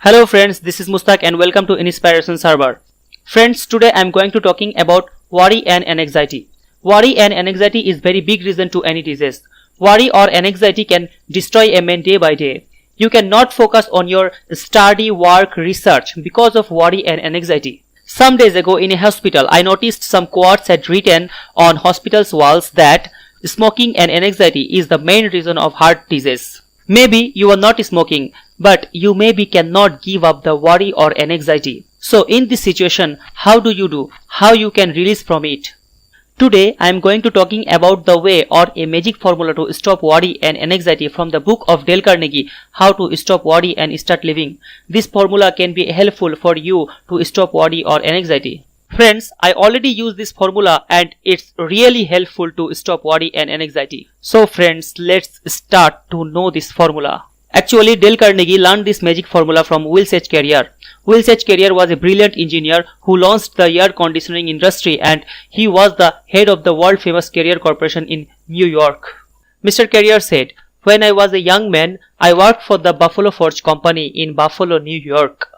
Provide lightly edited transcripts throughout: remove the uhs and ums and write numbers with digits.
Hello friends, this is Mustaq and welcome to Inspiration Server. Friends, today I am going to talking about worry and anxiety. Worry and anxiety is very big reason to any disease. Worry or anxiety can destroy a man day by day. You cannot focus on your study, work, research because of worry and anxiety. Some days ago in a hospital, I noticed some quotes had written on hospitals' walls that smoking and anxiety is the main reason of heart disease. Maybe you are not smoking, but you maybe cannot give up the worry or anxiety. So in this situation, how do you do? How you can release from it? Today I am going to talking about the way or a magic formula to stop worry and anxiety from the book of Dale Carnegie, How to Stop Worry and Start Living. This formula can be helpful for you to stop worry or anxiety. Friends, I already use this formula and it's really helpful to stop worry and anxiety. So friends, let's start to know this formula. Actually, Dale Carnegie learned this magic formula from Will H. Carrier. Will H. Carrier was a brilliant engineer who launched the air conditioning industry, and he was the head of the world famous Carrier Corporation in New York. Mr. Carrier said, "When I was a young man, I worked for the Buffalo Forge Company in Buffalo, New York.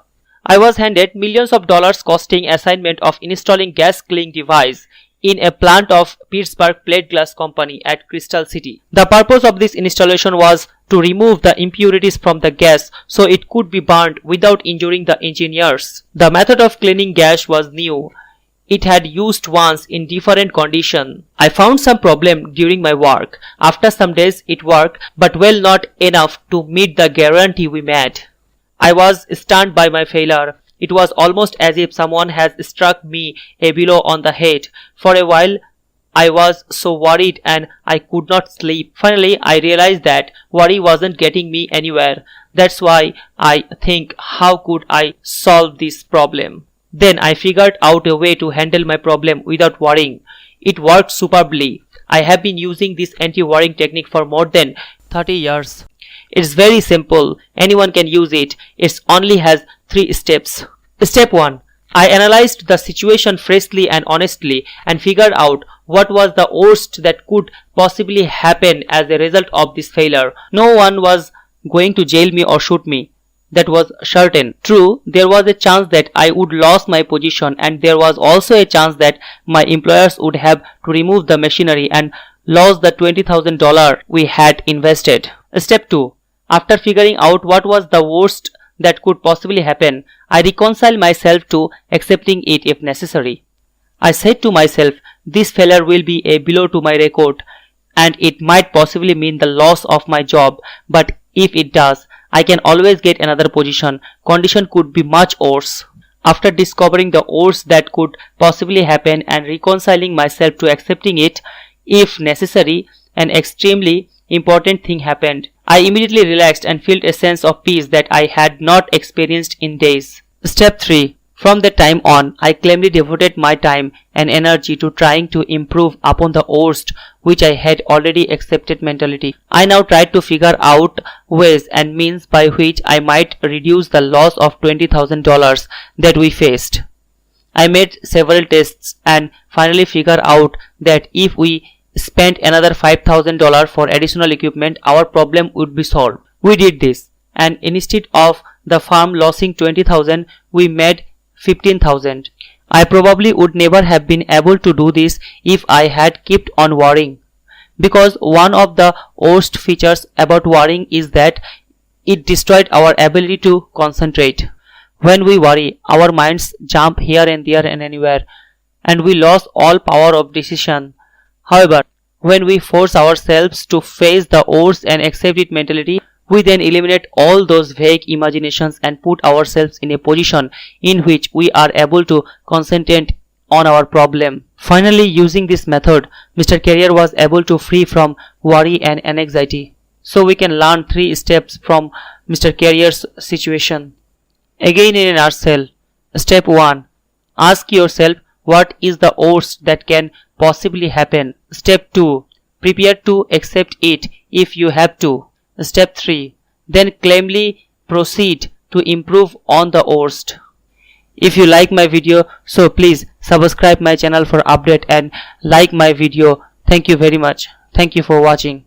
I was handed millions of dollars costing assignment of installing gas cleaning device in a plant of Pittsburgh Plate Glass Company at Crystal City. The purpose of this installation was to remove the impurities from the gas so it could be burned without injuring the engineers. The method of cleaning gas was new. It had used once in different condition. I found some problem during my work. After some days it worked, but well not enough to meet the guarantee we made. I was stunned by my failure. It was almost as if someone has struck me a blow on the head. For a while, I was so worried and I could not sleep. Finally, I realized that worry wasn't getting me anywhere. That's why I think, how could I solve this problem? Then I figured out a way to handle my problem without worrying. It worked superbly. I have been using this anti-worrying technique for more than 30 years. It's very simple. Anyone can use it. It only has 3 steps. Step 1. I analyzed the situation freshly and honestly and figured out what was the worst that could possibly happen as a result of this failure. No one was going to jail me or shoot me. That was certain. True, there was a chance that I would lose my position, and there was also a chance that my employers would have to remove the machinery and lose the $20,000 we had invested. Step 2. After figuring out what was the worst that could possibly happen, I reconciled myself to accepting it if necessary. I said to myself, this failure will be a blow to my record and it might possibly mean the loss of my job, but if it does, I can always get another position. Condition could be much worse. After discovering the worst that could possibly happen and reconciling myself to accepting it if necessary, an extremely important thing happened. I immediately relaxed and felt a sense of peace that I had not experienced in days. Step 3. From that time on, I calmly devoted my time and energy to trying to improve upon the worst which I had already accepted mentality. I now tried to figure out ways and means by which I might reduce the loss of $20,000 that we faced. I made several tests and finally figured out that if we spent another $5,000 for additional equipment, our problem would be solved. We did this, and instead of the firm losing $20,000, we made $15,000. I probably would never have been able to do this if I had kept on worrying, because one of the worst features about worrying is that it destroyed our ability to concentrate. When we worry, our minds jump here and there and anywhere, and we lose all power of decision. However, when we force ourselves to face the worst and accept it mentality, we then eliminate all those vague imaginations and put ourselves in a position in which we are able to concentrate on our problem. Finally, using this method, Mr. Carrier was able to free from worry and anxiety. So we can learn 3 steps from Mr. Carrier's situation. Again in a nutshell. Step 1. Ask yourself, what is the worst that can possibly happen? Step 2. Prepare to accept it if you have to. Step 3. Then calmly proceed to improve on the worst. If you like my video, so please subscribe my channel for update and like my video. Thank you very much. Thank you for watching.